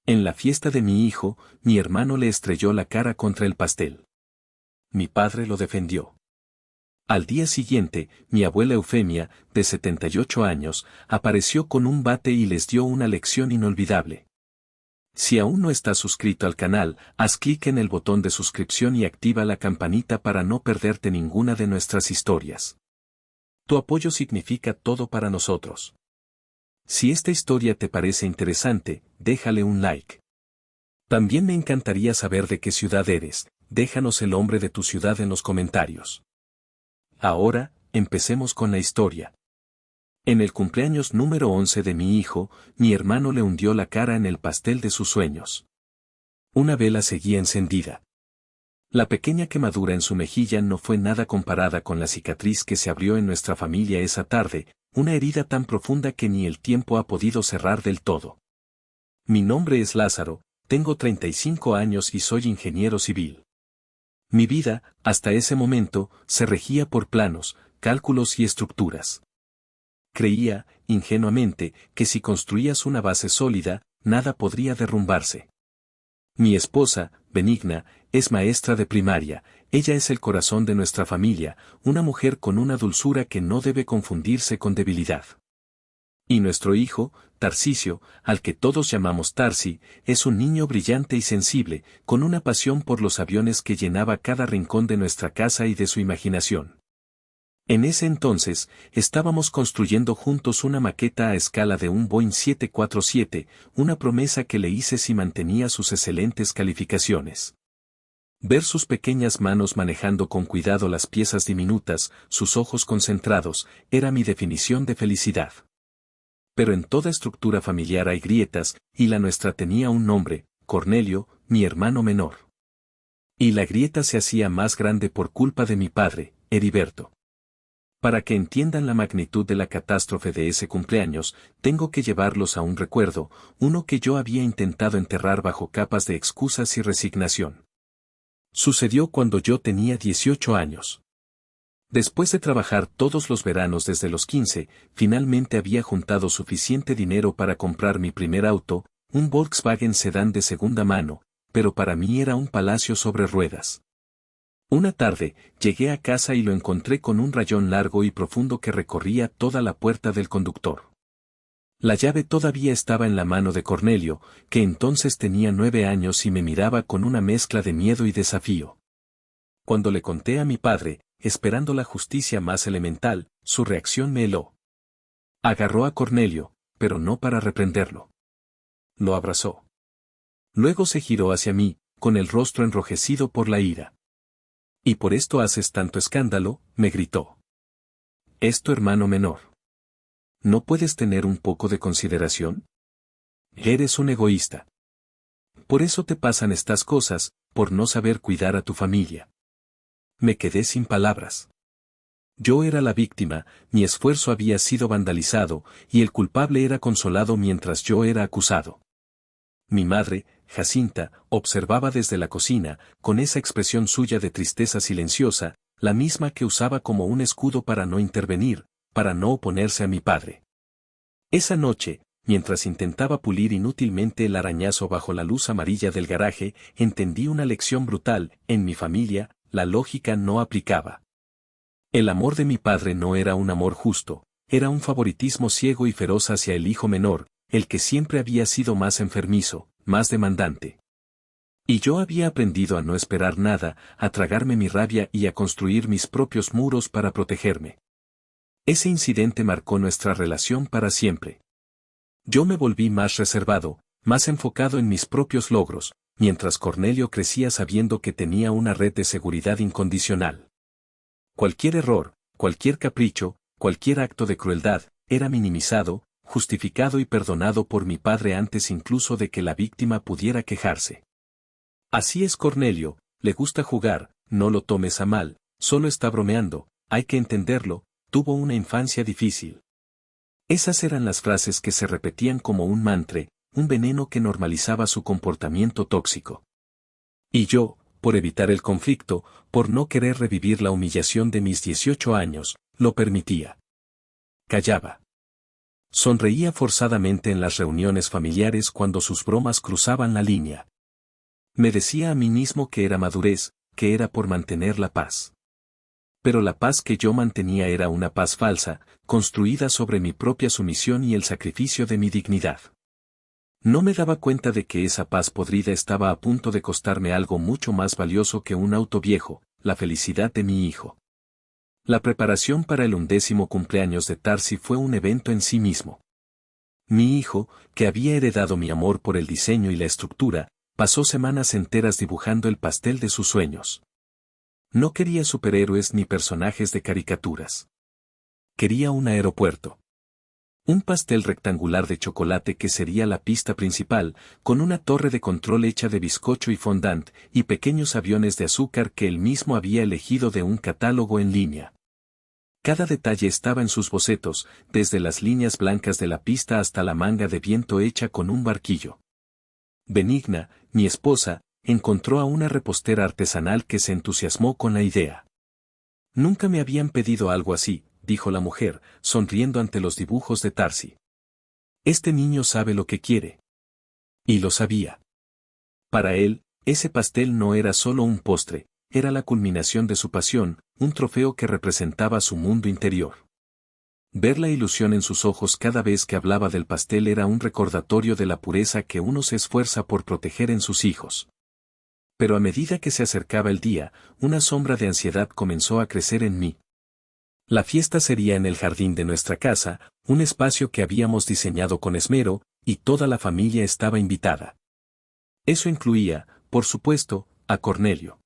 En la fiesta de mi hijo, mi hermano le estrelló la cara contra el pastel. Mi padre lo defendió. Al día siguiente, mi abuela Eufemia, de 78 años, apareció con un bate y les dio una lección inolvidable. Si aún no estás suscrito al canal, haz clic en el botón de suscripción y activa la campanita para no perderte ninguna de nuestras historias. Tu apoyo significa todo para nosotros. Si esta historia te parece interesante, déjale un like. También me encantaría saber de qué ciudad eres, déjanos el nombre de tu ciudad en los comentarios. Ahora, empecemos con la historia. En el cumpleaños número 11 de mi hijo, mi hermano le hundió la cara en el pastel de sus sueños. Una vela seguía encendida. La pequeña quemadura en su mejilla no fue nada comparada con la cicatriz que se abrió en nuestra familia esa tarde, una herida tan profunda que ni el tiempo ha podido cerrar del todo. Mi nombre es Lázaro, tengo 35 años y soy ingeniero civil. Mi vida, hasta ese momento, se regía por planos, cálculos y estructuras. Creía, ingenuamente, que si construías una base sólida, nada podría derrumbarse. Mi esposa, Benigna, es maestra de primaria, ella es el corazón de nuestra familia, una mujer con una dulzura que no debe confundirse con debilidad. Y nuestro hijo, Tarcisio, al que todos llamamos Tarsi, es un niño brillante y sensible, con una pasión por los aviones que llenaba cada rincón de nuestra casa y de su imaginación. En ese entonces, estábamos construyendo juntos una maqueta a escala de un Boeing 747, una promesa que le hice si mantenía sus excelentes calificaciones. Ver sus pequeñas manos manejando con cuidado las piezas diminutas, sus ojos concentrados, era mi definición de felicidad. Pero en toda estructura familiar hay grietas, y la nuestra tenía un nombre, Cornelio, mi hermano menor. Y la grieta se hacía más grande por culpa de mi padre, Heriberto. Para que entiendan la magnitud de la catástrofe de ese cumpleaños, tengo que llevarlos a un recuerdo, uno que yo había intentado enterrar bajo capas de excusas y resignación. Sucedió cuando yo tenía 18 años. Después de trabajar todos los veranos desde los 15, finalmente había juntado suficiente dinero para comprar mi primer auto, un Volkswagen sedán de segunda mano, pero para mí era un palacio sobre ruedas. Una tarde, llegué a casa y lo encontré con un rayón largo y profundo que recorría toda la puerta del conductor. La llave todavía estaba en la mano de Cornelio, que entonces tenía 9 años y me miraba con una mezcla de miedo y desafío. Cuando le conté a mi padre, esperando la justicia más elemental, su reacción me heló. Agarró a Cornelio, pero no para reprenderlo. Lo abrazó. Luego se giró hacia mí, con el rostro enrojecido por la ira. «¿Y por esto haces tanto escándalo?», me gritó. «Es tu hermano menor. ¿No puedes tener un poco de consideración? Eres un egoísta. Por eso te pasan estas cosas, por no saber cuidar a tu familia». Me quedé sin palabras. Yo era la víctima, mi esfuerzo había sido vandalizado, y el culpable era consolado mientras yo era acusado. Mi madre, Jacinta, observaba desde la cocina, con esa expresión suya de tristeza silenciosa, la misma que usaba como un escudo para no intervenir, para no oponerse a mi padre. Esa noche, mientras intentaba pulir inútilmente el arañazo bajo la luz amarilla del garaje, entendí una lección brutal: en mi familia, la lógica no aplicaba. El amor de mi padre no era un amor justo, era un favoritismo ciego y feroz hacia el hijo menor, el que siempre había sido más enfermizo, más demandante. Y yo había aprendido a no esperar nada, a tragarme mi rabia y a construir mis propios muros para protegerme. Ese incidente marcó nuestra relación para siempre. Yo me volví más reservado, más enfocado en mis propios logros, mientras Cornelio crecía sabiendo que tenía una red de seguridad incondicional. Cualquier error, cualquier capricho, cualquier acto de crueldad, era minimizado, justificado y perdonado por mi padre antes incluso de que la víctima pudiera quejarse. Así es Cornelio, le gusta jugar, no lo tomes a mal, solo está bromeando, hay que entenderlo, tuvo una infancia difícil. Esas eran las frases que se repetían como un mantra, un veneno que normalizaba su comportamiento tóxico. Y yo, por evitar el conflicto, por no querer revivir la humillación de mis 18 años, lo permitía. Callaba. Sonreía forzadamente en las reuniones familiares cuando sus bromas cruzaban la línea. Me decía a mí mismo que era madurez, que era por mantener la paz. Pero la paz que yo mantenía era una paz falsa, construida sobre mi propia sumisión y el sacrificio de mi dignidad. No me daba cuenta de que esa paz podrida estaba a punto de costarme algo mucho más valioso que un auto viejo, la felicidad de mi hijo. La preparación para el 11º cumpleaños de Tarsi fue un evento en sí mismo. Mi hijo, que había heredado mi amor por el diseño y la estructura, pasó semanas enteras dibujando el pastel de sus sueños. No quería superhéroes ni personajes de caricaturas. Quería un aeropuerto. Un pastel rectangular de chocolate que sería la pista principal, con una torre de control hecha de bizcocho y fondant, y pequeños aviones de azúcar que él mismo había elegido de un catálogo en línea. Cada detalle estaba en sus bocetos, desde las líneas blancas de la pista hasta la manga de viento hecha con un barquillo. Benigna, mi esposa, encontró a una repostera artesanal que se entusiasmó con la idea. Nunca me habían pedido algo así, dijo la mujer, sonriendo ante los dibujos de Tarsi. Este niño sabe lo que quiere. Y lo sabía. Para él, ese pastel no era solo un postre, era la culminación de su pasión, un trofeo que representaba su mundo interior. Ver la ilusión en sus ojos cada vez que hablaba del pastel era un recordatorio de la pureza que uno se esfuerza por proteger en sus hijos. Pero a medida que se acercaba el día, una sombra de ansiedad comenzó a crecer en mí. La fiesta sería en el jardín de nuestra casa, un espacio que habíamos diseñado con esmero, y toda la familia estaba invitada. Eso incluía, por supuesto, a Cornelio.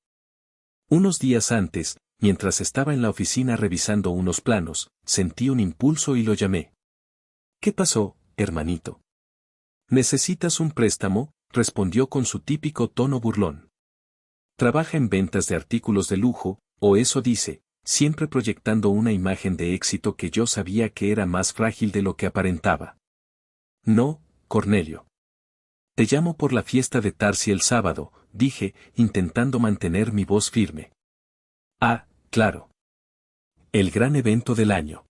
Unos días antes, mientras estaba en la oficina revisando unos planos, sentí un impulso y lo llamé. ¿Qué pasó, hermanito? ¿Necesitas un préstamo?, respondió con su típico tono burlón. Trabaja en ventas de artículos de lujo, o eso dice, siempre proyectando una imagen de éxito que yo sabía que era más frágil de lo que aparentaba. No, Cornelio. Te llamo por la fiesta de Tarsi el sábado, dije, intentando mantener mi voz firme. Ah, claro. El gran evento del año.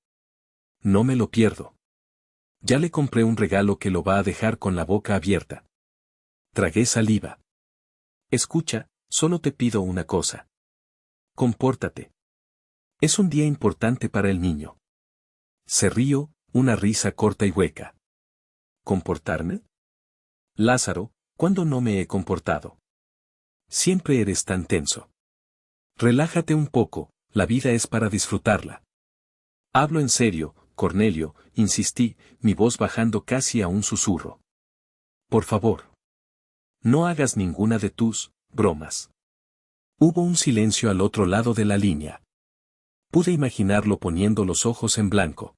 No me lo pierdo. Ya le compré un regalo que lo va a dejar con la boca abierta. Tragué saliva. Escucha, solo te pido una cosa. Compórtate. Es un día importante para el niño. Se rió, una risa corta y hueca. ¿Comportarme? Lázaro, ¿cuándo no me he comportado? Siempre eres tan tenso. Relájate un poco, la vida es para disfrutarla. Hablo en serio, Cornelio, insistí, mi voz bajando casi a un susurro. Por favor. No hagas ninguna de tus bromas. Hubo un silencio al otro lado de la línea. Pude imaginarlo poniendo los ojos en blanco.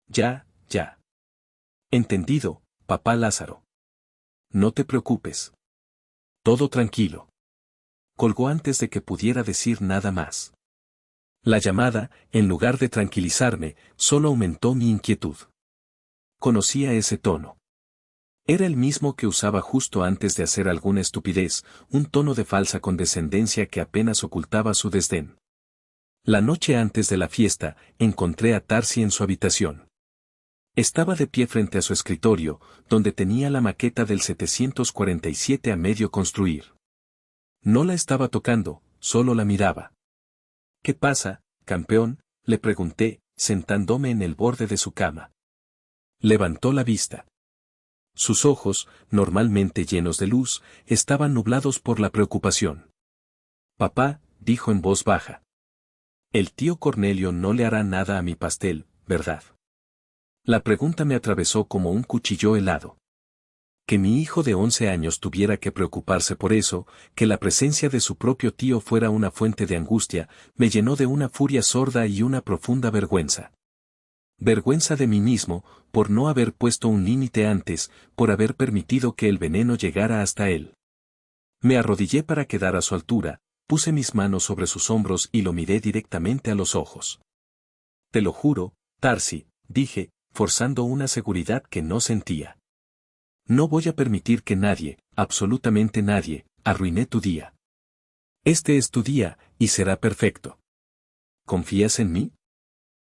Ya. Entendido, papá Lázaro. No te preocupes. Todo tranquilo. Colgó antes de que pudiera decir nada más. La llamada, en lugar de tranquilizarme, solo aumentó mi inquietud. Conocía ese tono. Era el mismo que usaba justo antes de hacer alguna estupidez, un tono de falsa condescendencia que apenas ocultaba su desdén. La noche antes de la fiesta, encontré a Tarsi en su habitación. Estaba de pie frente a su escritorio, donde tenía la maqueta del 747 a medio construir. No la estaba tocando, solo la miraba. ¿Qué pasa, campeón?, le pregunté, sentándome en el borde de su cama. Levantó la vista. Sus ojos, normalmente llenos de luz, estaban nublados por la preocupación. Papá, dijo en voz baja. El tío Cornelio no le hará nada a mi pastel, ¿verdad? La pregunta me atravesó como un cuchillo helado. Que mi hijo de 11 años tuviera que preocuparse por eso, que la presencia de su propio tío fuera una fuente de angustia, me llenó de una furia sorda y una profunda vergüenza. Vergüenza de mí mismo, por no haber puesto un límite antes, por haber permitido que el veneno llegara hasta él. Me arrodillé para quedar a su altura, puse mis manos sobre sus hombros y lo miré directamente a los ojos. Te lo juro, Tarsi, dije, forzando una seguridad que no sentía. No voy a permitir que nadie, absolutamente nadie, arruine tu día. Este es tu día, y será perfecto. ¿Confías en mí?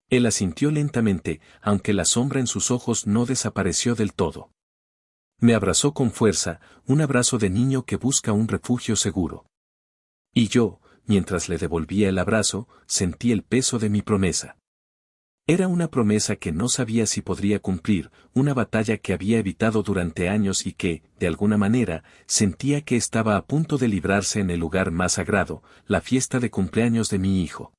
Él asintió lentamente, aunque la sombra en sus ojos no desapareció del todo. Me abrazó con fuerza, un abrazo de niño que busca un refugio seguro. Y yo, mientras le devolvía el abrazo, sentí el peso de mi promesa. Era una promesa que no sabía si podría cumplir, una batalla que había evitado durante años y que, de alguna manera, sentía que estaba a punto de librarse en el lugar más sagrado, la fiesta de cumpleaños de mi hijo.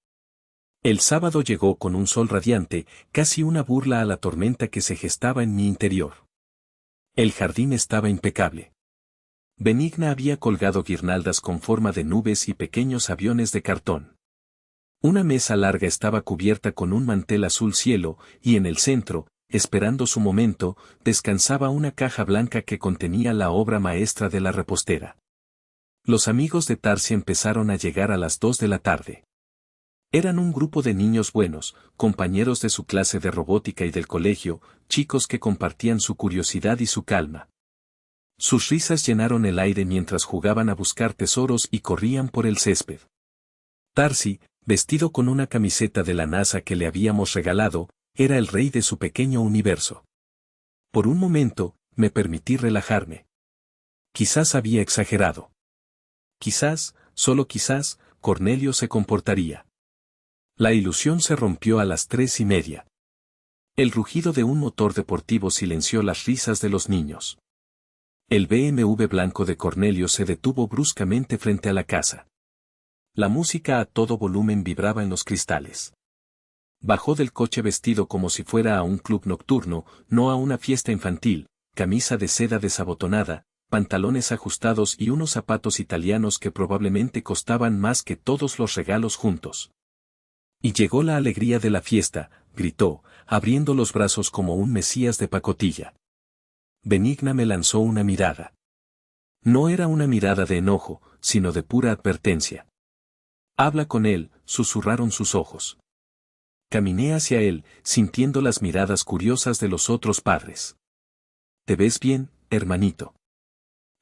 El sábado llegó con un sol radiante, casi una burla a la tormenta que se gestaba en mi interior. El jardín estaba impecable. Benigna había colgado guirnaldas con forma de nubes y pequeños aviones de cartón. Una mesa larga estaba cubierta con un mantel azul cielo, y en el centro, esperando su momento, descansaba una caja blanca que contenía la obra maestra de la repostera. Los amigos de Tarsi empezaron a llegar a las 2 de la tarde. Eran un grupo de niños buenos, compañeros de su clase de robótica y del colegio, chicos que compartían su curiosidad y su calma. Sus risas llenaron el aire mientras jugaban a buscar tesoros y corrían por el césped. Tarsi, vestido con una camiseta de la NASA que le habíamos regalado, era el rey de su pequeño universo. Por un momento, me permití relajarme. Quizás había exagerado. Quizás, solo quizás, Cornelio se comportaría. La ilusión se rompió a las 3:30. El rugido de un motor deportivo silenció las risas de los niños. El BMW blanco de Cornelio se detuvo bruscamente frente a la casa. La música a todo volumen vibraba en los cristales. Bajó del coche vestido como si fuera a un club nocturno, no a una fiesta infantil, camisa de seda desabotonada, pantalones ajustados y unos zapatos italianos que probablemente costaban más que todos los regalos juntos. Y llegó la alegría de la fiesta, gritó, abriendo los brazos como un mesías de pacotilla. Benigna me lanzó una mirada. No era una mirada de enojo, sino de pura advertencia. Habla con él, susurraron sus ojos. Caminé hacia él, sintiendo las miradas curiosas de los otros padres. ¿Te ves bien, hermanito?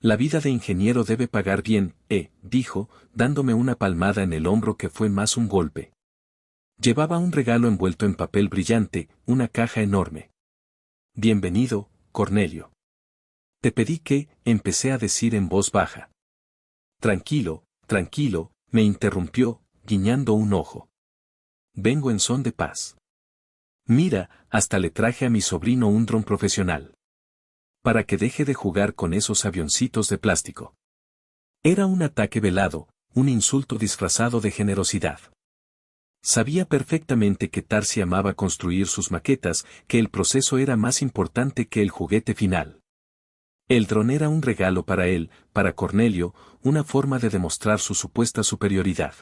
La vida de ingeniero debe pagar bien, dijo, dándome una palmada en el hombro que fue más un golpe. Llevaba un regalo envuelto en papel brillante, una caja enorme. Bienvenido, Cornelio. Te pedí que, empecé a decir en voz baja. Tranquilo, tranquilo, me interrumpió, guiñando un ojo. Vengo en son de paz. Mira, hasta le traje a mi sobrino un dron profesional. Para que deje de jugar con esos avioncitos de plástico. Era un ataque velado, un insulto disfrazado de generosidad. Sabía perfectamente que Tarsi amaba construir sus maquetas, que el proceso era más importante que el juguete final. El dron era un regalo para él, para Cornelio, una forma de demostrar su supuesta superioridad.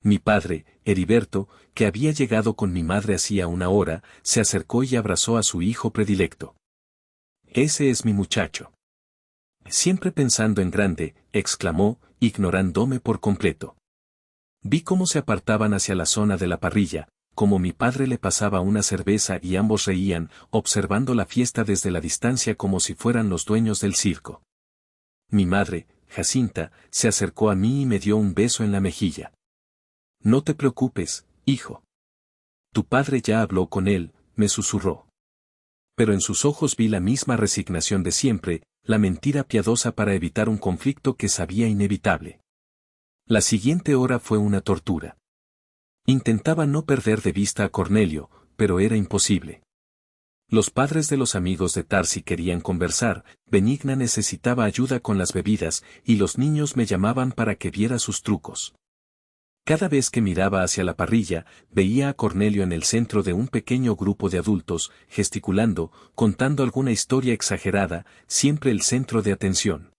Mi padre, Heriberto, que había llegado con mi madre hacía una hora, se acercó y abrazó a su hijo predilecto. Ese es mi muchacho. Siempre pensando en grande, exclamó, ignorándome por completo. Vi cómo se apartaban hacia la zona de la parrilla, como mi padre le pasaba una cerveza y ambos reían, observando la fiesta desde la distancia como si fueran los dueños del circo. Mi madre, Jacinta, se acercó a mí y me dio un beso en la mejilla. No te preocupes, hijo. Tu padre ya habló con él, me susurró. Pero en sus ojos vi la misma resignación de siempre, la mentira piadosa para evitar un conflicto que sabía inevitable. La siguiente hora fue una tortura. Intentaba no perder de vista a Cornelio, pero era imposible. Los padres de los amigos de Tarsi querían conversar, Benigna necesitaba ayuda con las bebidas, y los niños me llamaban para que viera sus trucos. Cada vez que miraba hacia la parrilla, veía a Cornelio en el centro de un pequeño grupo de adultos, gesticulando, contando alguna historia exagerada, siempre el centro de atención.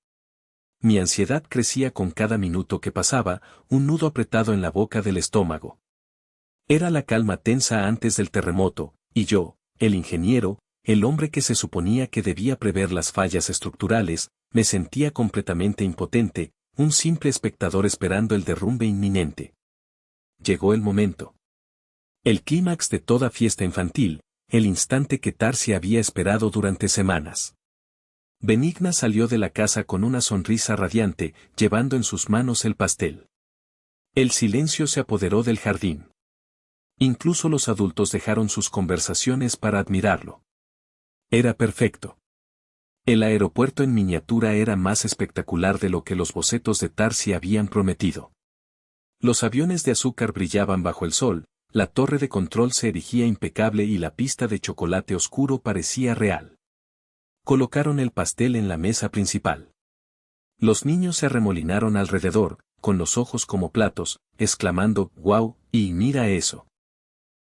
Mi ansiedad crecía con cada minuto que pasaba, un nudo apretado en la boca del estómago. Era la calma tensa antes del terremoto, y yo, el ingeniero, el hombre que se suponía que debía prever las fallas estructurales, me sentía completamente impotente, un simple espectador esperando el derrumbe inminente. Llegó el momento. El clímax de toda fiesta infantil, el instante que Tarsi había esperado durante semanas. Benigna salió de la casa con una sonrisa radiante, llevando en sus manos el pastel. El silencio se apoderó del jardín. Incluso los adultos dejaron sus conversaciones para admirarlo. Era perfecto. El aeropuerto en miniatura era más espectacular de lo que los bocetos de Tarsi habían prometido. Los aviones de azúcar brillaban bajo el sol, la torre de control se erigía impecable y la pista de chocolate oscuro parecía real. Colocaron el pastel en la mesa principal. Los niños se arremolinaron alrededor, con los ojos como platos, exclamando «¡Guau!» y «¡Mira eso!».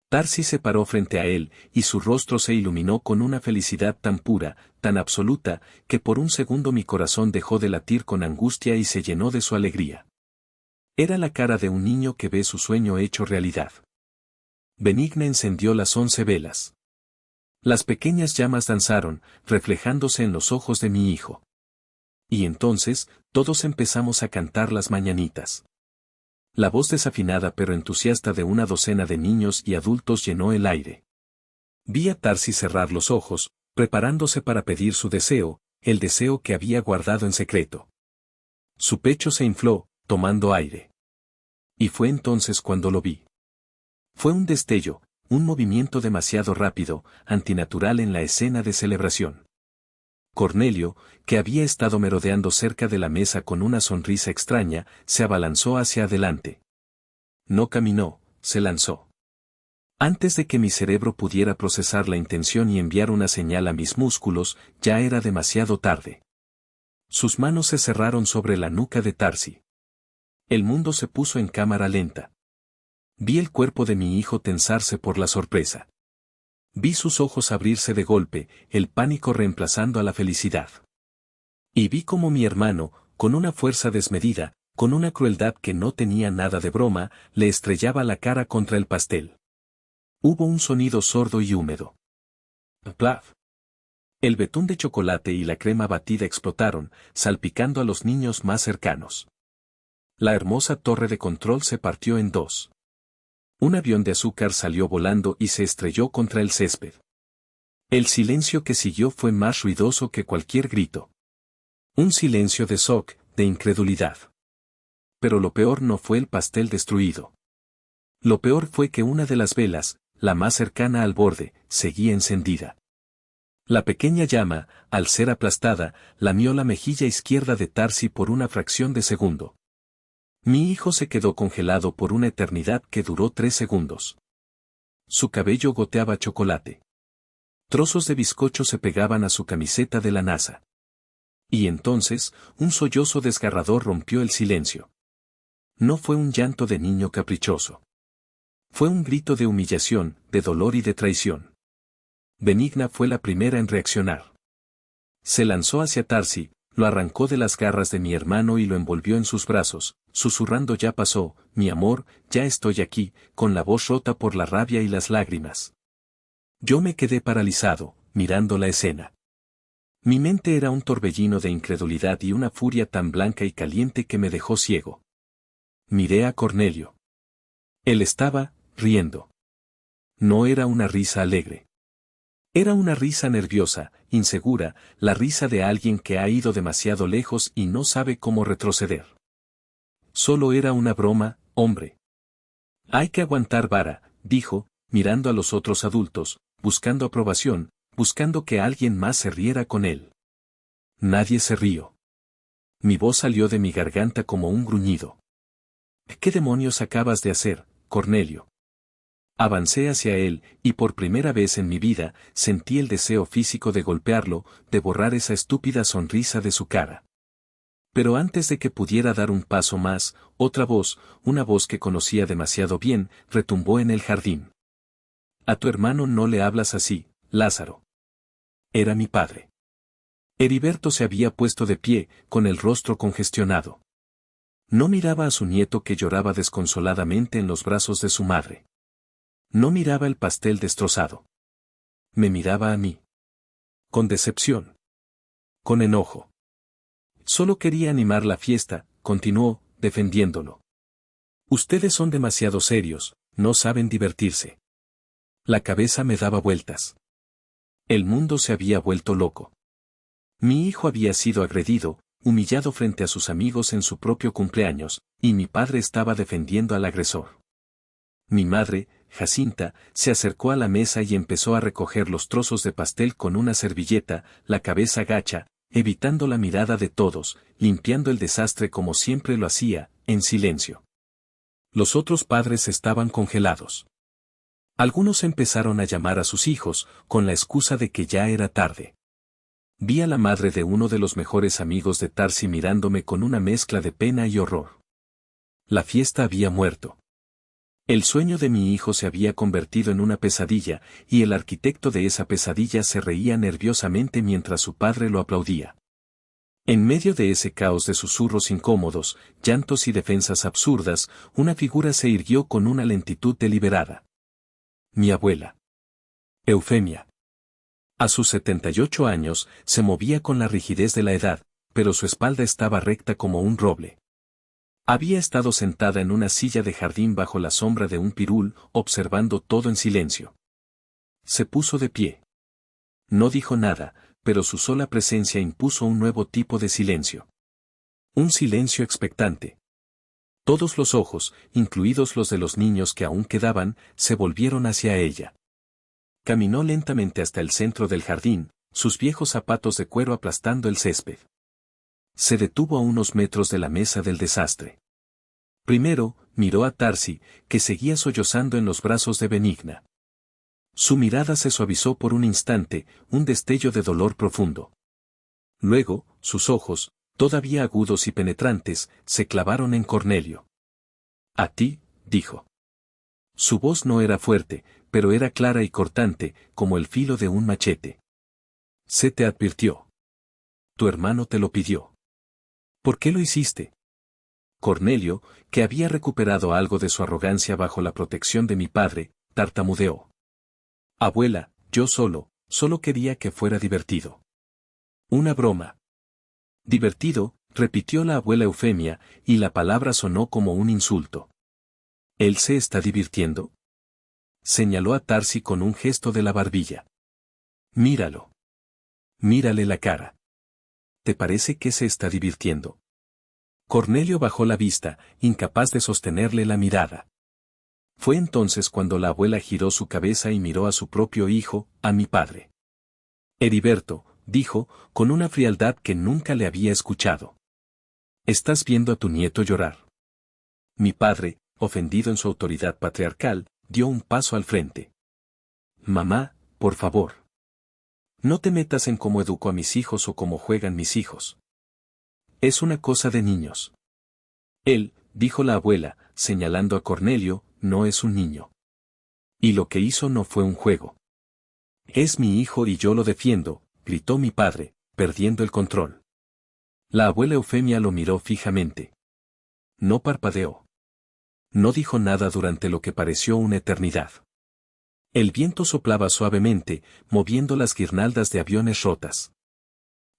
Tarsi se paró frente a él, y su rostro se iluminó con una felicidad tan pura, tan absoluta, que por un segundo mi corazón dejó de latir con angustia y se llenó de su alegría. Era la cara de un niño que ve su sueño hecho realidad. Benigna encendió las 11 velas. Las pequeñas llamas danzaron, reflejándose en los ojos de mi hijo. Y entonces, todos empezamos a cantar las mañanitas. La voz desafinada pero entusiasta de una docena de niños y adultos llenó el aire. Vi a Tarsi cerrar los ojos, preparándose para pedir su deseo, el deseo que había guardado en secreto. Su pecho se infló, tomando aire. Y fue entonces cuando lo vi. Fue un destello, un movimiento demasiado rápido, antinatural en la escena de celebración. Cornelio, que había estado merodeando cerca de la mesa con una sonrisa extraña, se abalanzó hacia adelante. No caminó, se lanzó. Antes de que mi cerebro pudiera procesar la intención y enviar una señal a mis músculos, ya era demasiado tarde. Sus manos se cerraron sobre la nuca de Tarsi. El mundo se puso en cámara lenta. Vi el cuerpo de mi hijo tensarse por la sorpresa. Vi sus ojos abrirse de golpe, el pánico reemplazando a la felicidad. Y vi como mi hermano, con una fuerza desmedida, con una crueldad que no tenía nada de broma, le estrellaba la cara contra el pastel. Hubo un sonido sordo y húmedo. ¡Plaf! El betún de chocolate y la crema batida explotaron, salpicando a los niños más cercanos. La hermosa torre de control se partió en dos. Un avión de azúcar salió volando y se estrelló contra el césped. El silencio que siguió fue más ruidoso que cualquier grito. Un silencio de shock, de incredulidad. Pero lo peor no fue el pastel destruido. Lo peor fue que una de las velas, la más cercana al borde, seguía encendida. La pequeña llama, al ser aplastada, lamió la mejilla izquierda de Tarsi por una fracción de segundo. Mi hijo se quedó congelado por una eternidad que duró 3 segundos. Su cabello goteaba chocolate. Trozos de bizcocho se pegaban a su camiseta de la NASA. Y entonces, un sollozo desgarrador rompió el silencio. No fue un llanto de niño caprichoso. Fue un grito de humillación, de dolor y de traición. Benigna fue la primera en reaccionar. Se lanzó hacia Tarsi, lo arrancó de las garras de mi hermano y lo envolvió en sus brazos, susurrando «Ya pasó, mi amor, ya estoy aquí», con la voz rota por la rabia y las lágrimas. Yo me quedé paralizado, mirando la escena. Mi mente era un torbellino de incredulidad y una furia tan blanca y caliente que me dejó ciego. Miré a Cornelio. Él estaba, riendo. No era una risa alegre. Era una risa nerviosa, insegura, la risa de alguien que ha ido demasiado lejos y no sabe cómo retroceder. Solo era una broma, hombre. Hay que aguantar vara, dijo, mirando a los otros adultos, buscando aprobación, buscando que alguien más se riera con él. Nadie se rió. Mi voz salió de mi garganta como un gruñido. ¿Qué demonios acabas de hacer, Cornelio? Avancé hacia él, y por primera vez en mi vida, sentí el deseo físico de golpearlo, de borrar esa estúpida sonrisa de su cara. Pero antes de que pudiera dar un paso más, otra voz, una voz que conocía demasiado bien, retumbó en el jardín. A tu hermano no le hablas así, Lázaro. Era mi padre. Heriberto se había puesto de pie, con el rostro congestionado. No miraba a su nieto que lloraba desconsoladamente en los brazos de su madre. No miraba el pastel destrozado. Me miraba a mí. Con decepción. Con enojo. Solo quería animar la fiesta, continuó, defendiéndolo. Ustedes son demasiado serios, no saben divertirse. La cabeza me daba vueltas. El mundo se había vuelto loco. Mi hijo había sido agredido, humillado frente a sus amigos en su propio cumpleaños, y mi padre estaba defendiendo al agresor. Mi madre, Jacinta, se acercó a la mesa y empezó a recoger los trozos de pastel con una servilleta, la cabeza gacha, evitando la mirada de todos, limpiando el desastre como siempre lo hacía, en silencio. Los otros padres estaban congelados. Algunos empezaron a llamar a sus hijos, con la excusa de que ya era tarde. Vi a la madre de uno de los mejores amigos de Tarsi mirándome con una mezcla de pena y horror. La fiesta había muerto. El sueño de mi hijo se había convertido en una pesadilla, y el arquitecto de esa pesadilla se reía nerviosamente mientras su padre lo aplaudía. En medio de ese caos de susurros incómodos, llantos y defensas absurdas, una figura se irguió con una lentitud deliberada. Mi abuela. Eufemia. A sus 78 años, se movía con la rigidez de la edad, pero su espalda estaba recta como un roble. Había estado sentada en una silla de jardín bajo la sombra de un pirul, observando todo en silencio. Se puso de pie. No dijo nada, pero su sola presencia impuso un nuevo tipo de silencio. Un silencio expectante. Todos los ojos, incluidos los de los niños que aún quedaban, se volvieron hacia ella. Caminó lentamente hasta el centro del jardín, sus viejos zapatos de cuero aplastando el césped. Se detuvo a unos metros de la mesa del desastre. Primero, miró a Tarsi, que seguía sollozando en los brazos de Benigna. Su mirada se suavizó por un instante, un destello de dolor profundo. Luego, sus ojos, todavía agudos y penetrantes, se clavaron en Cornelio. «A ti», dijo. Su voz no era fuerte, pero era clara y cortante, como el filo de un machete. «Se te advirtió. Tu hermano te lo pidió. ¿Por qué lo hiciste?» Cornelio, que había recuperado algo de su arrogancia bajo la protección de mi padre, tartamudeó. «Abuela, yo solo quería que fuera divertido». «Una broma». «Divertido», repitió la abuela Eufemia, y la palabra sonó como un insulto. «¿Él se está divirtiendo?», señaló a Tarsi con un gesto de la barbilla. «Míralo. Mírale la cara. ¿Te parece que se está divirtiendo?». Cornelio bajó la vista, incapaz de sostenerle la mirada. Fue entonces cuando la abuela giró su cabeza y miró a su propio hijo, a mi padre. «Heriberto», dijo, con una frialdad que nunca le había escuchado. «¿Estás viendo a tu nieto llorar?». Mi padre, ofendido en su autoridad patriarcal, dio un paso al frente. «Mamá, por favor. No te metas en cómo educo a mis hijos o cómo juegan mis hijos. Es una cosa de niños». «Él», dijo la abuela, señalando a Cornelio, «no es un niño. Y lo que hizo no fue un juego. Es mi hijo y yo lo defiendo», gritó mi padre, perdiendo el control. La abuela Eufemia lo miró fijamente. No parpadeó. No dijo nada durante lo que pareció una eternidad. El viento soplaba suavemente, moviendo las guirnaldas de aviones rotas.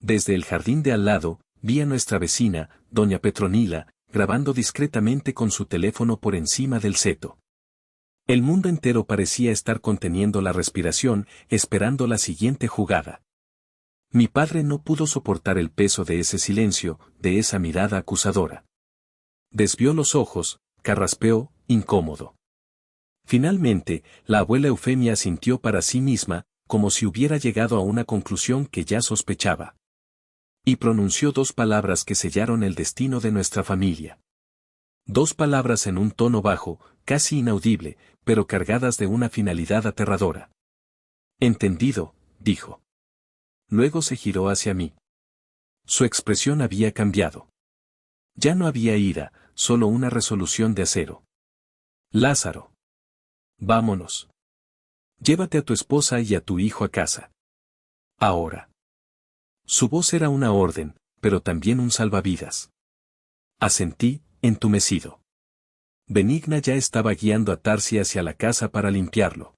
Desde el jardín de al lado, vi a nuestra vecina, doña Petronila, grabando discretamente con su teléfono por encima del seto. El mundo entero parecía estar conteniendo la respiración, esperando la siguiente jugada. Mi padre no pudo soportar el peso de ese silencio, de esa mirada acusadora. Desvió los ojos, carraspeó, incómodo. Finalmente, la abuela Eufemia asintió para sí misma, como si hubiera llegado a una conclusión que ya sospechaba. Y pronunció dos palabras que sellaron el destino de nuestra familia. Dos palabras en un tono bajo, casi inaudible, pero cargadas de una finalidad aterradora. «Entendido», dijo. Luego se giró hacia mí. Su expresión había cambiado. Ya no había ira, solo una resolución de acero. «Lázaro. Vámonos. Llévate a tu esposa y a tu hijo a casa. Ahora». Su voz era una orden, pero también un salvavidas. Asentí, entumecido. Benigna ya estaba guiando a Tarsi hacia la casa para limpiarlo.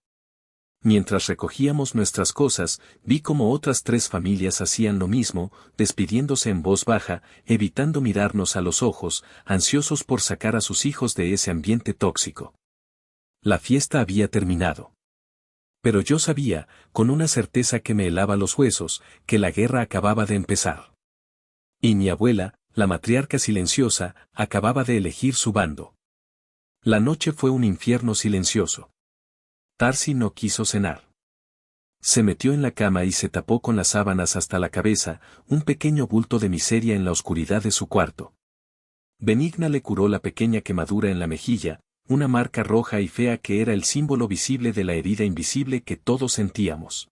Mientras recogíamos nuestras cosas, vi cómo otras 3 familias hacían lo mismo, despidiéndose en voz baja, evitando mirarnos a los ojos, ansiosos por sacar a sus hijos de ese ambiente tóxico. La fiesta había terminado. Pero yo sabía, con una certeza que me helaba los huesos, que la guerra acababa de empezar. Y mi abuela, la matriarca silenciosa, acababa de elegir su bando. La noche fue un infierno silencioso. Tarsi no quiso cenar. Se metió en la cama y se tapó con las sábanas hasta la cabeza, un pequeño bulto de miseria en la oscuridad de su cuarto. Benigna le curó la pequeña quemadura en la mejilla, una marca roja y fea que era el símbolo visible de la herida invisible que todos sentíamos.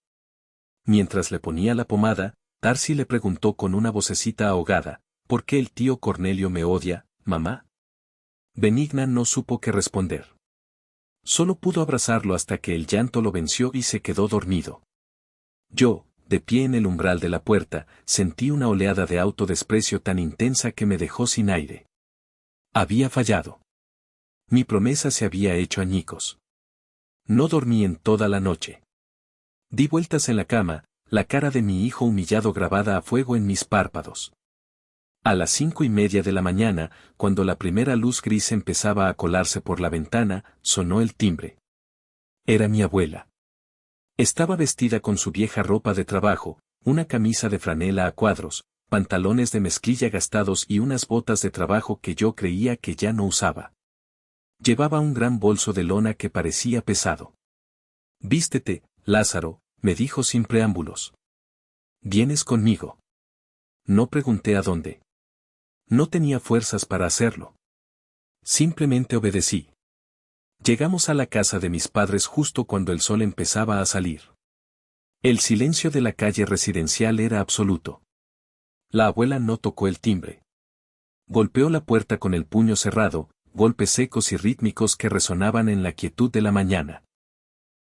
Mientras le ponía la pomada, Tarsi le preguntó con una vocecita ahogada, ¿por qué el tío Cornelio me odia, mamá? Benigna no supo qué responder. Solo pudo abrazarlo hasta que el llanto lo venció y se quedó dormido. Yo, de pie en el umbral de la puerta, sentí una oleada de autodesprecio tan intensa que me dejó sin aire. Había fallado. Mi promesa se había hecho añicos. No dormí en toda la noche. Di vueltas en la cama, la cara de mi hijo humillado grabada a fuego en mis párpados. A las 5:30 de la mañana, cuando la primera luz gris empezaba a colarse por la ventana, sonó el timbre. Era mi abuela. Estaba vestida con su vieja ropa de trabajo, una camisa de franela a cuadros, pantalones de mezclilla gastados y unas botas de trabajo que yo creía que ya no usaba. Llevaba un gran bolso de lona que parecía pesado. «Vístete, Lázaro», me dijo sin preámbulos. «¿Vienes conmigo?» No pregunté a dónde. No tenía fuerzas para hacerlo. Simplemente obedecí. Llegamos a la casa de mis padres justo cuando el sol empezaba a salir. El silencio de la calle residencial era absoluto. La abuela no tocó el timbre. Golpeó la puerta con el puño cerrado, golpes secos y rítmicos que resonaban en la quietud de la mañana.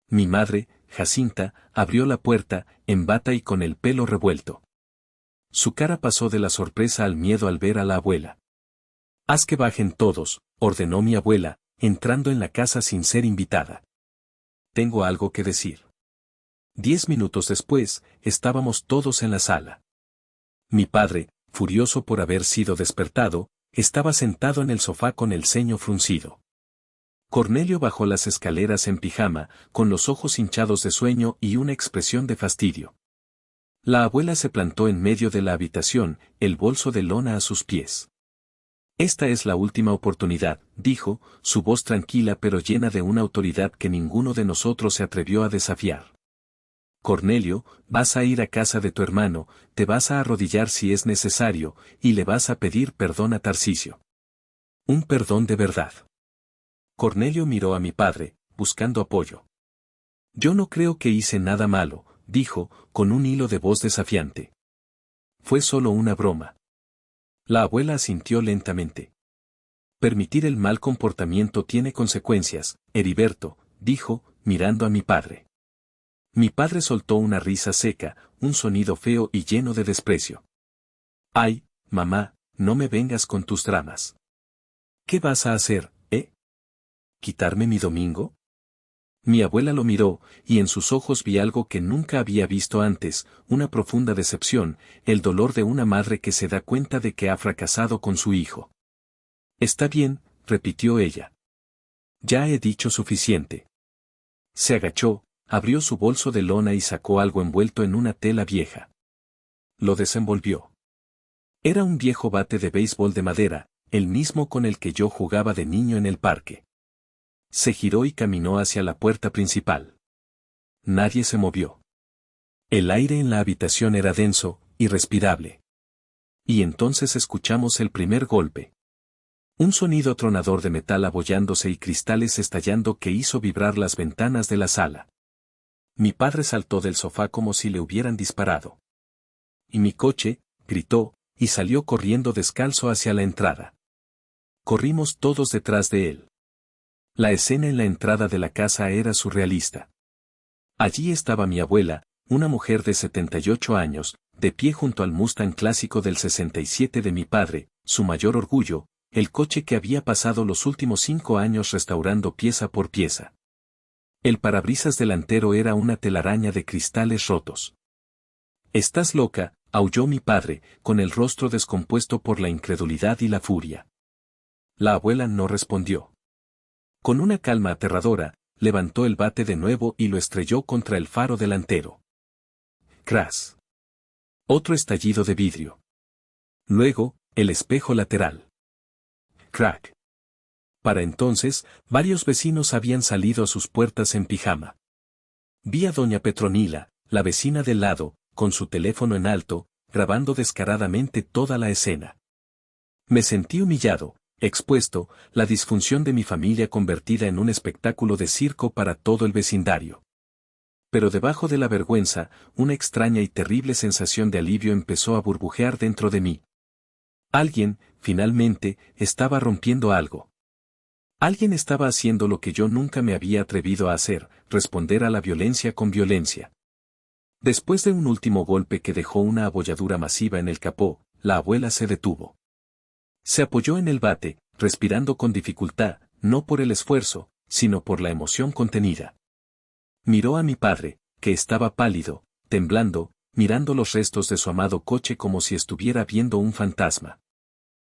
Mi madre, Jacinta, abrió la puerta, en bata y con el pelo revuelto. Su cara pasó de la sorpresa al miedo al ver a la abuela. «Haz que bajen todos», ordenó mi abuela, entrando en la casa sin ser invitada. «Tengo algo que decir». 10 minutos después, estábamos todos en la sala. Mi padre, furioso por haber sido despertado, estaba sentado en el sofá con el ceño fruncido. Cornelio bajó las escaleras en pijama, con los ojos hinchados de sueño y una expresión de fastidio. La abuela se plantó en medio de la habitación, el bolso de lona a sus pies. «Esta es la última oportunidad», dijo, su voz tranquila pero llena de una autoridad que ninguno de nosotros se atrevió a desafiar. «Cornelio, vas a ir a casa de tu hermano, te vas a arrodillar si es necesario, y le vas a pedir perdón a Tarcisio. Un perdón de verdad». Cornelio miró a mi padre, buscando apoyo. «Yo no creo que hice nada malo», dijo, con un hilo de voz desafiante. «Fue solo una broma». La abuela asintió lentamente. «Permitir el mal comportamiento tiene consecuencias, Heriberto», dijo, mirando a mi padre. Mi padre soltó una risa seca, un sonido feo y lleno de desprecio. «Ay, mamá, no me vengas con tus dramas. ¿Qué vas a hacer, ¿Quitarme mi domingo?» Mi abuela lo miró, y en sus ojos vi algo que nunca había visto antes, una profunda decepción, el dolor de una madre que se da cuenta de que ha fracasado con su hijo. «Está bien», repitió ella. «Ya he dicho suficiente». Se agachó, abrió su bolso de lona y sacó algo envuelto en una tela vieja. Lo desenvolvió. Era un viejo bate de béisbol de madera, el mismo con el que yo jugaba de niño en el parque. Se giró y caminó hacia la puerta principal. Nadie se movió. El aire en la habitación era denso, irrespirable. Y entonces escuchamos el primer golpe. Un sonido tronador de metal abollándose y cristales estallando que hizo vibrar las ventanas de la sala. Mi padre saltó del sofá como si le hubieran disparado. «¿Y mi coche?», gritó, y salió corriendo descalzo hacia la entrada. Corrimos todos detrás de él. La escena en la entrada de la casa era surrealista. Allí estaba mi abuela, una mujer de 78 años, de pie junto al Mustang clásico del 67 de mi padre, su mayor orgullo, el coche que había pasado los últimos 5 años restaurando pieza por pieza. El parabrisas delantero era una telaraña de cristales rotos. «¿Estás loca?», aulló mi padre, con el rostro descompuesto por la incredulidad y la furia. La abuela no respondió. Con una calma aterradora, levantó el bate de nuevo y lo estrelló contra el faro delantero. «Cras». Otro estallido de vidrio. Luego, el espejo lateral. «Crack». Para entonces, varios vecinos habían salido a sus puertas en pijama. Vi a doña Petronila, la vecina del lado, con su teléfono en alto, grabando descaradamente toda la escena. Me sentí humillado, expuesto, la disfunción de mi familia convertida en un espectáculo de circo para todo el vecindario. Pero debajo de la vergüenza, una extraña y terrible sensación de alivio empezó a burbujear dentro de mí. Alguien, finalmente, estaba rompiendo algo. Alguien estaba haciendo lo que yo nunca me había atrevido a hacer, responder a la violencia con violencia. Después de un último golpe que dejó una abolladura masiva en el capó, la abuela se detuvo. Se apoyó en el bate, respirando con dificultad, no por el esfuerzo, sino por la emoción contenida. Miró a mi padre, que estaba pálido, temblando, mirando los restos de su amado coche como si estuviera viendo un fantasma.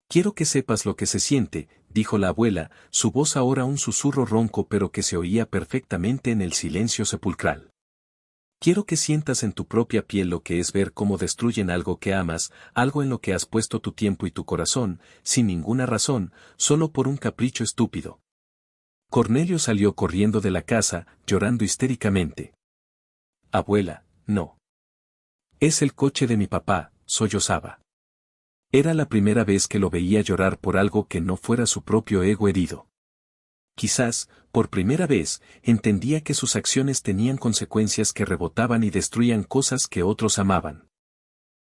Quiero que sepas lo que se siente, dijo la abuela, su voz ahora un susurro ronco pero que se oía perfectamente en el silencio sepulcral. Quiero que sientas en tu propia piel lo que es ver cómo destruyen algo que amas, algo en lo que has puesto tu tiempo y tu corazón, sin ninguna razón, solo por un capricho estúpido. Cornelio salió corriendo de la casa, llorando histéricamente. Abuela, no. Es el coche de mi papá, sollozaba. Era la primera vez que lo veía llorar por algo que no fuera su propio ego herido. Quizás, por primera vez, entendía que sus acciones tenían consecuencias que rebotaban y destruían cosas que otros amaban.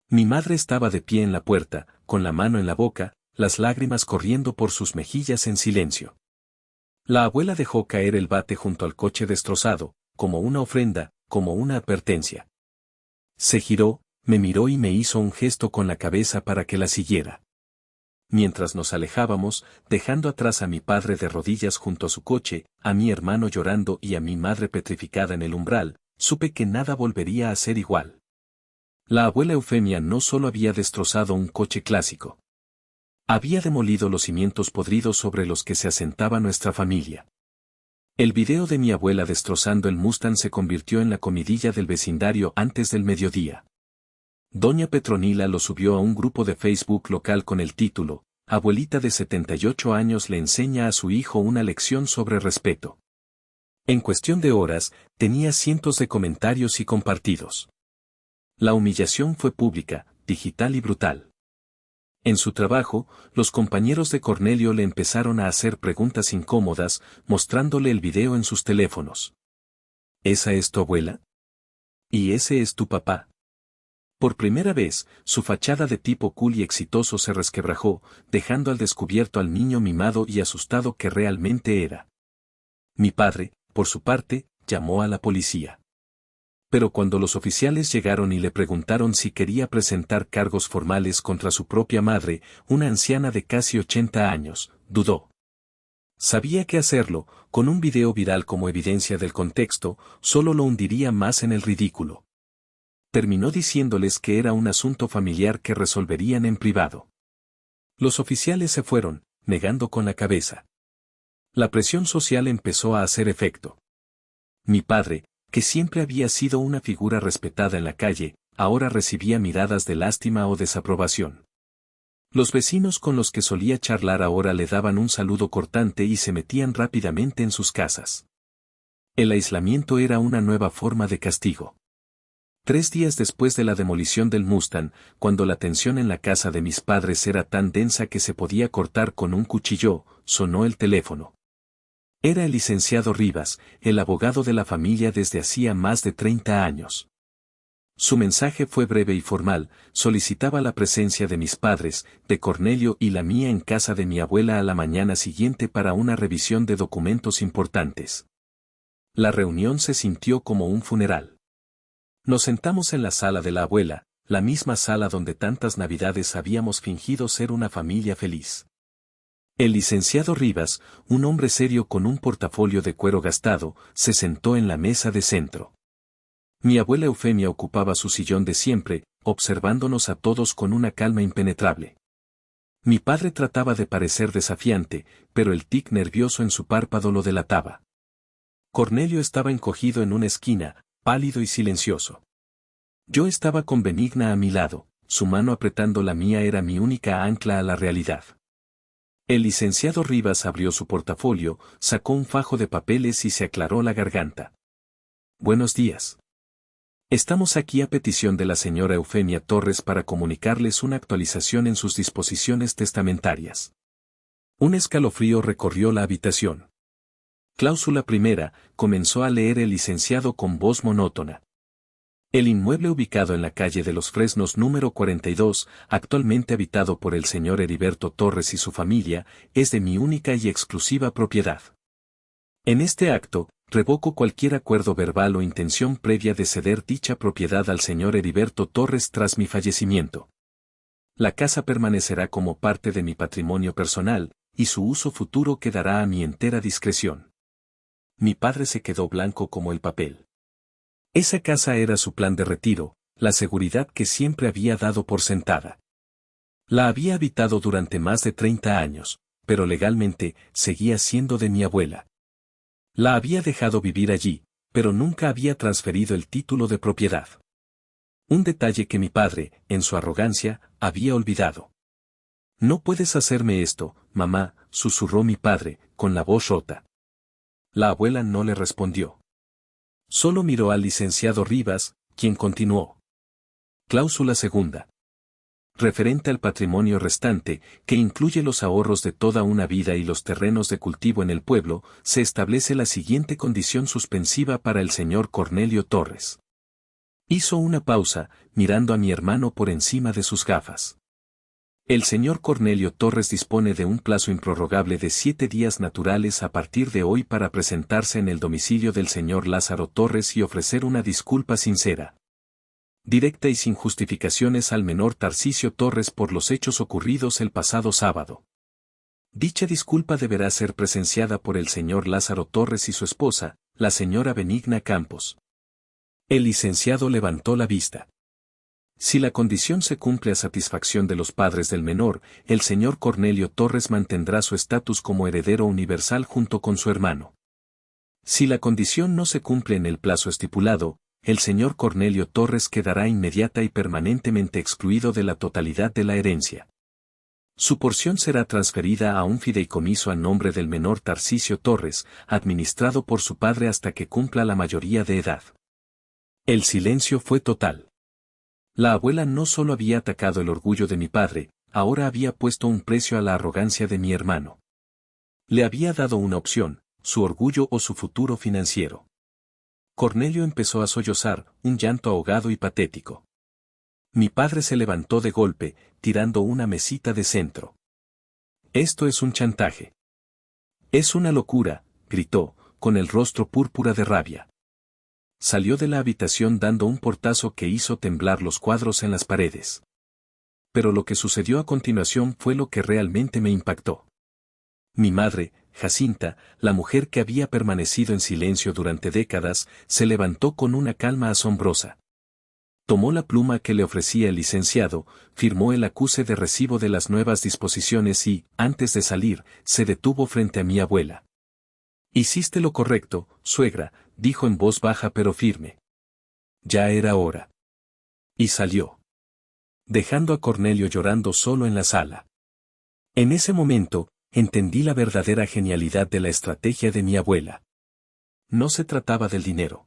Mi madre estaba de pie en la puerta, con la mano en la boca, las lágrimas corriendo por sus mejillas en silencio. La abuela dejó caer el bate junto al coche destrozado, como una ofrenda, como una advertencia. Se giró, me miró y me hizo un gesto con la cabeza para que la siguiera. Mientras nos alejábamos, dejando atrás a mi padre de rodillas junto a su coche, a mi hermano llorando y a mi madre petrificada en el umbral, supe que nada volvería a ser igual. La abuela Eufemia no solo había destrozado un coche clásico. Había demolido los cimientos podridos sobre los que se asentaba nuestra familia. El video de mi abuela destrozando el Mustang se convirtió en la comidilla del vecindario antes del mediodía. Doña Petronila lo subió a un grupo de Facebook local con el título, Abuelita de 78 años le enseña a su hijo una lección sobre respeto. En cuestión de horas, tenía cientos de comentarios y compartidos. La humillación fue pública, digital y brutal. En su trabajo, los compañeros de Cornelio le empezaron a hacer preguntas incómodas, mostrándole el video en sus teléfonos. ¿Esa es tu abuela? ¿Y ese es tu papá? Por primera vez, su fachada de tipo cool y exitoso se resquebrajó, dejando al descubierto al niño mimado y asustado que realmente era. Mi padre, por su parte, llamó a la policía. Pero cuando los oficiales llegaron y le preguntaron si quería presentar cargos formales contra su propia madre, una anciana de casi 80 años, dudó. Sabía que hacerlo, con un video viral como evidencia del contexto, solo lo hundiría más en el ridículo. Terminó diciéndoles que era un asunto familiar que resolverían en privado. Los oficiales se fueron, negando con la cabeza. La presión social empezó a hacer efecto. Mi padre, que siempre había sido una figura respetada en la calle, ahora recibía miradas de lástima o desaprobación. Los vecinos con los que solía charlar ahora le daban un saludo cortante y se metían rápidamente en sus casas. El aislamiento era una nueva forma de castigo. 3 días después de la demolición del Mustang, cuando la tensión en la casa de mis padres era tan densa que se podía cortar con un cuchillo, sonó el teléfono. Era el licenciado Rivas, el abogado de la familia desde hacía más de 30 años. Su mensaje fue breve y formal, solicitaba la presencia de mis padres, de Cornelio y la mía en casa de mi abuela a la mañana siguiente para una revisión de documentos importantes. La reunión se sintió como un funeral. Nos sentamos en la sala de la abuela, la misma sala donde tantas navidades habíamos fingido ser una familia feliz. El licenciado Rivas, un hombre serio con un portafolio de cuero gastado, se sentó en la mesa de centro. Mi abuela Eufemia ocupaba su sillón de siempre, observándonos a todos con una calma impenetrable. Mi padre trataba de parecer desafiante, pero el tic nervioso en su párpado lo delataba. Cornelio estaba encogido en una esquina, pálido y silencioso. Yo estaba con Benigna a mi lado, su mano apretando la mía era mi única ancla a la realidad. El licenciado Rivas abrió su portafolio, sacó un fajo de papeles y se aclaró la garganta. Buenos días. Estamos aquí a petición de la señora Eufemia Torres para comunicarles una actualización en sus disposiciones testamentarias. Un escalofrío recorrió la habitación. Cláusula primera, comenzó a leer el licenciado con voz monótona. El inmueble ubicado en la calle de los Fresnos número 42, actualmente habitado por el señor Heriberto Torres y su familia, es de mi única y exclusiva propiedad. En este acto, revoco cualquier acuerdo verbal o intención previa de ceder dicha propiedad al señor Heriberto Torres tras mi fallecimiento. La casa permanecerá como parte de mi patrimonio personal, y su uso futuro quedará a mi entera discreción. Mi padre se quedó blanco como el papel. Esa casa era su plan de retiro, la seguridad que siempre había dado por sentada. La había habitado durante más de 30 años, pero legalmente seguía siendo de mi abuela. La había dejado vivir allí, pero nunca había transferido el título de propiedad. Un detalle que mi padre, en su arrogancia, había olvidado. No puedes hacerme esto, mamá, susurró mi padre, con la voz rota. La abuela no le respondió. Solo miró al licenciado Rivas, quien continuó. Cláusula segunda. Referente al patrimonio restante, que incluye los ahorros de toda una vida y los terrenos de cultivo en el pueblo, se establece la siguiente condición suspensiva para el señor Cornelio Torres. Hizo una pausa, mirando a mi hermano por encima de sus gafas. El señor Cornelio Torres dispone de un plazo improrrogable de 7 días naturales a partir de hoy para presentarse en el domicilio del señor Lázaro Torres y ofrecer una disculpa sincera, directa y sin justificaciones al menor Tarcisio Torres por los hechos ocurridos el pasado sábado. Dicha disculpa deberá ser presenciada por el señor Lázaro Torres y su esposa, la señora Benigna Campos. El licenciado levantó la vista. Si la condición se cumple a satisfacción de los padres del menor, el señor Cornelio Torres mantendrá su estatus como heredero universal junto con su hermano. Si la condición no se cumple en el plazo estipulado, el señor Cornelio Torres quedará inmediata y permanentemente excluido de la totalidad de la herencia. Su porción será transferida a un fideicomiso a nombre del menor Tarcisio Torres, administrado por su padre hasta que cumpla la mayoría de edad. El silencio fue total. La abuela no solo había atacado el orgullo de mi padre, ahora había puesto un precio a la arrogancia de mi hermano. Le había dado una opción, su orgullo o su futuro financiero. Cornelio empezó a sollozar, un llanto ahogado y patético. Mi padre se levantó de golpe, tirando una mesita de centro. Esto es un chantaje. Es una locura, gritó, con el rostro púrpura de rabia. Salió de la habitación dando un portazo que hizo temblar los cuadros en las paredes. Pero lo que sucedió a continuación fue lo que realmente me impactó. Mi madre, Jacinta, la mujer que había permanecido en silencio durante décadas, se levantó con una calma asombrosa. Tomó la pluma que le ofrecía el licenciado, firmó el acuse de recibo de las nuevas disposiciones y, antes de salir, se detuvo frente a mi abuela. Hiciste lo correcto, suegra, dijo en voz baja pero firme. Ya era hora. Y salió, dejando a Cornelio llorando solo en la sala. En ese momento, entendí la verdadera genialidad de la estrategia de mi abuela. No se trataba del dinero.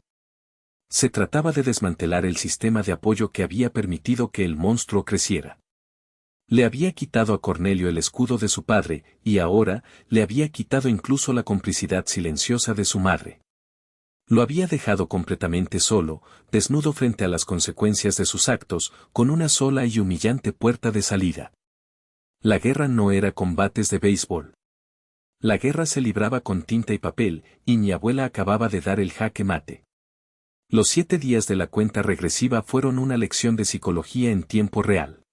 Se trataba de desmantelar el sistema de apoyo que había permitido que el monstruo creciera. Le había quitado a Cornelio el escudo de su padre, y ahora, le había quitado incluso la complicidad silenciosa de su madre. Lo había dejado completamente solo, desnudo frente a las consecuencias de sus actos, con una sola y humillante puerta de salida. La guerra no era combates de béisbol. La guerra se libraba con tinta y papel, y mi abuela acababa de dar el jaque mate. Los 7 días de la cuenta regresiva fueron una lección de psicología en tiempo real.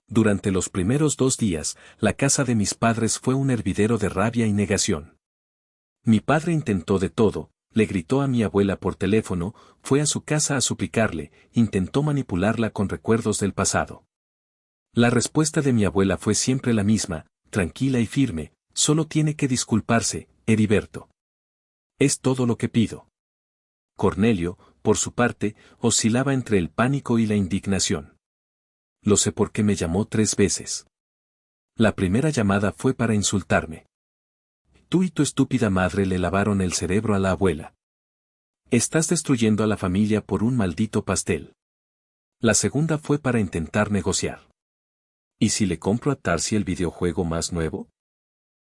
Durante los primeros 2 días, la casa de mis padres fue un hervidero de rabia y negación. Mi padre intentó de todo, le gritó a mi abuela por teléfono, fue a su casa a suplicarle, intentó manipularla con recuerdos del pasado. La respuesta de mi abuela fue siempre la misma, tranquila y firme, solo tiene que disculparse, Heriberto. Es todo lo que pido. Cornelio, por su parte, oscilaba entre el pánico y la indignación. Lo sé porque me llamó 3 veces. La primera llamada fue para insultarme. Tú y tu estúpida madre le lavaron el cerebro a la abuela. Estás destruyendo a la familia por un maldito pastel. La segunda fue para intentar negociar. ¿Y si le compro a Tarsi el videojuego más nuevo?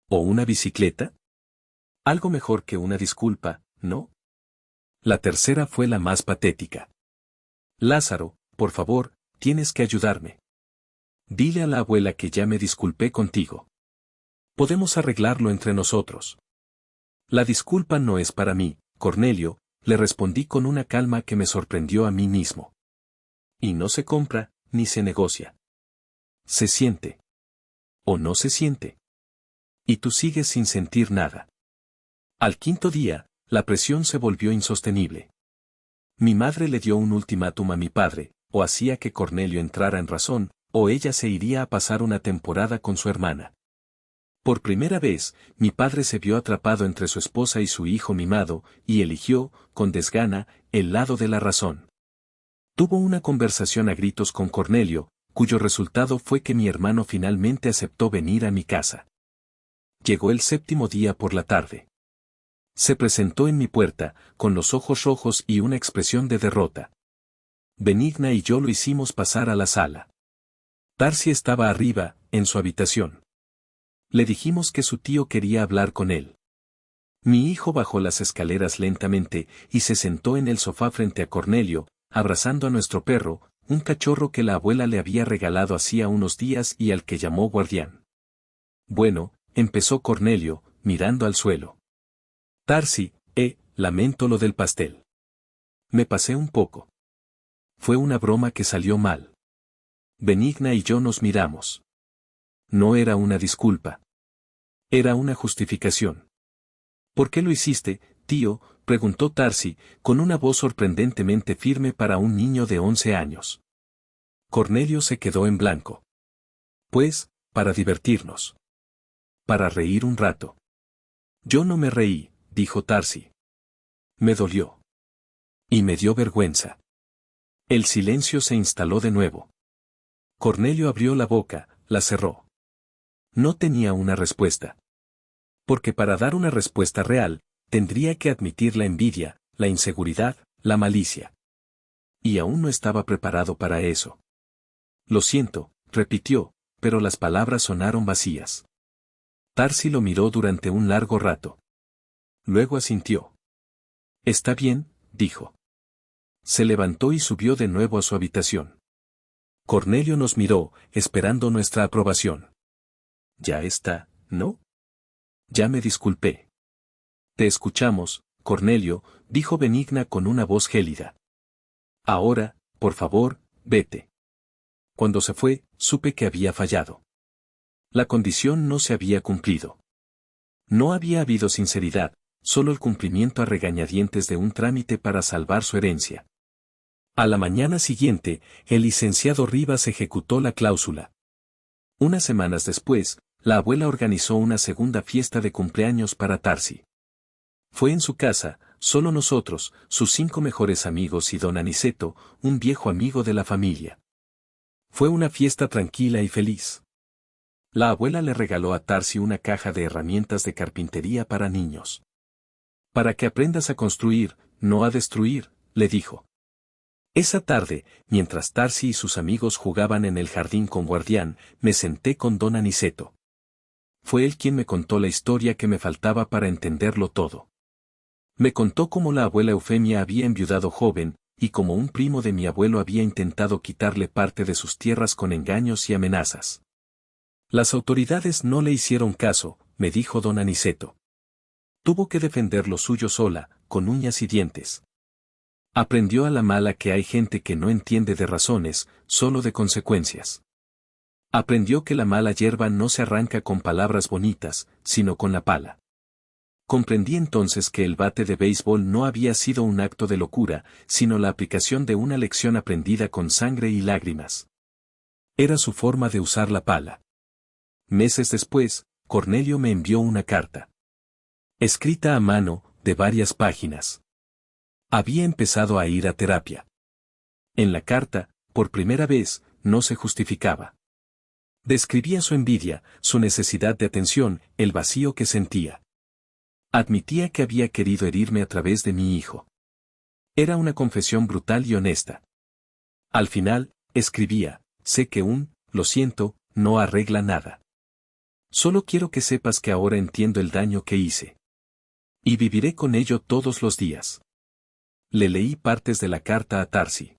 ¿O una bicicleta? Algo mejor que una disculpa, ¿no? La tercera fue la más patética. Lázaro, por favor, tienes que ayudarme. Dile a la abuela que ya me disculpé contigo. Podemos arreglarlo entre nosotros. La disculpa no es para mí, Cornelio, le respondí con una calma que me sorprendió a mí mismo. Y no se compra, ni se negocia. Se siente. O no se siente. Y tú sigues sin sentir nada. Al quinto día, la presión se volvió insostenible. Mi madre le dio un ultimátum a mi padre, o hacía que Cornelio entrara en razón, o ella se iría a pasar una temporada con su hermana. Por primera vez, mi padre se vio atrapado entre su esposa y su hijo mimado, y eligió, con desgana, el lado de la razón. Tuvo una conversación a gritos con Cornelio, cuyo resultado fue que mi hermano finalmente aceptó venir a mi casa. Llegó el séptimo día por la tarde. Se presentó en mi puerta, con los ojos rojos y una expresión de derrota. Benigna y yo lo hicimos pasar a la sala. Tarsi estaba arriba, en su habitación. Le dijimos que su tío quería hablar con él. Mi hijo bajó las escaleras lentamente y se sentó en el sofá frente a Cornelio, abrazando a nuestro perro, un cachorro que la abuela le había regalado hacía unos días y al que llamó Guardián. Bueno, empezó Cornelio, mirando al suelo. Tarsi, lamento lo del pastel. Me pasé un poco. Fue una broma que salió mal. Benigna y yo nos miramos. No era una disculpa. Era una justificación. ¿Por qué lo hiciste, tío?, preguntó Tarsi, con una voz sorprendentemente firme para un niño de 11 años. Cornelio se quedó en blanco. Pues, para divertirnos. Para reír un rato. Yo no me reí, dijo Tarsi. Me dolió. Y me dio vergüenza. El silencio se instaló de nuevo. Cornelio abrió la boca, la cerró. No tenía una respuesta. Porque para dar una respuesta real, tendría que admitir la envidia, la inseguridad, la malicia. Y aún no estaba preparado para eso. Lo siento, repitió, pero las palabras sonaron vacías. Tarsi lo miró durante un largo rato. Luego asintió. Está bien, dijo. Se levantó y subió de nuevo a su habitación. Cornelio nos miró, esperando nuestra aprobación. Ya está, ¿no? Ya me disculpé. Te escuchamos, Cornelio, dijo Benigna con una voz gélida. Ahora, por favor, vete. Cuando se fue, supe que había fallado. La condición no se había cumplido. No había habido sinceridad, solo el cumplimiento a regañadientes de un trámite para salvar su herencia. A la mañana siguiente, el licenciado Rivas ejecutó la cláusula. Unas semanas después, la abuela organizó una segunda fiesta de cumpleaños para Tarsi. Fue en su casa, solo nosotros, sus 5 mejores amigos y don Aniceto, un viejo amigo de la familia. Fue una fiesta tranquila y feliz. La abuela le regaló a Tarsi una caja de herramientas de carpintería para niños. Para que aprendas a construir, no a destruir, le dijo. Esa tarde, mientras Tarsi y sus amigos jugaban en el jardín con Guardián, me senté con don Aniceto. Fue él quien me contó la historia que me faltaba para entenderlo todo. Me contó cómo la abuela Eufemia había enviudado joven, y cómo un primo de mi abuelo había intentado quitarle parte de sus tierras con engaños y amenazas. Las autoridades no le hicieron caso, me dijo don Aniceto. Tuvo que defender lo suyo sola, con uñas y dientes. Aprendió a la mala que hay gente que no entiende de razones, solo de consecuencias. Aprendió que la mala hierba no se arranca con palabras bonitas, sino con la pala. Comprendí entonces que el bate de béisbol no había sido un acto de locura, sino la aplicación de una lección aprendida con sangre y lágrimas. Era su forma de usar la pala. Meses después, Cornelio me envió una carta. Escrita a mano, de varias páginas. Había empezado a ir a terapia. En la carta, por primera vez, no se justificaba. Describía su envidia, su necesidad de atención, el vacío que sentía. Admitía que había querido herirme a través de mi hijo. Era una confesión brutal y honesta. Al final, escribía, sé que lo siento, no arregla nada. Solo quiero que sepas que ahora entiendo el daño que hice. Y viviré con ello todos los días. Le leí partes de la carta a Tarsi.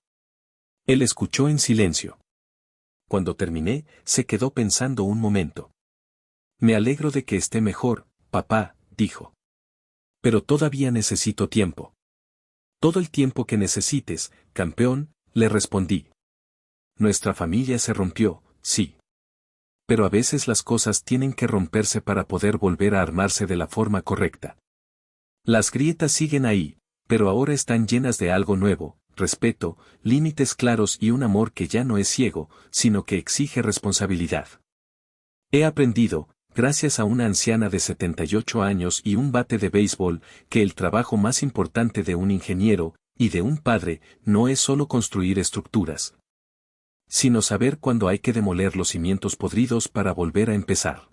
Él escuchó en silencio. Cuando terminé, se quedó pensando un momento. Me alegro de que esté mejor, papá, dijo. Pero todavía necesito tiempo. Todo el tiempo que necesites, campeón, le respondí. Nuestra familia se rompió, sí. Pero a veces las cosas tienen que romperse para poder volver a armarse de la forma correcta. Las grietas siguen ahí, pero ahora están llenas de algo nuevo, respeto, límites claros y un amor que ya no es ciego, sino que exige responsabilidad. He aprendido, gracias a una anciana de 78 años y un bate de béisbol, que el trabajo más importante de un ingeniero, y de un padre, no es solo construir estructuras, sino saber cuándo hay que demoler los cimientos podridos para volver a empezar.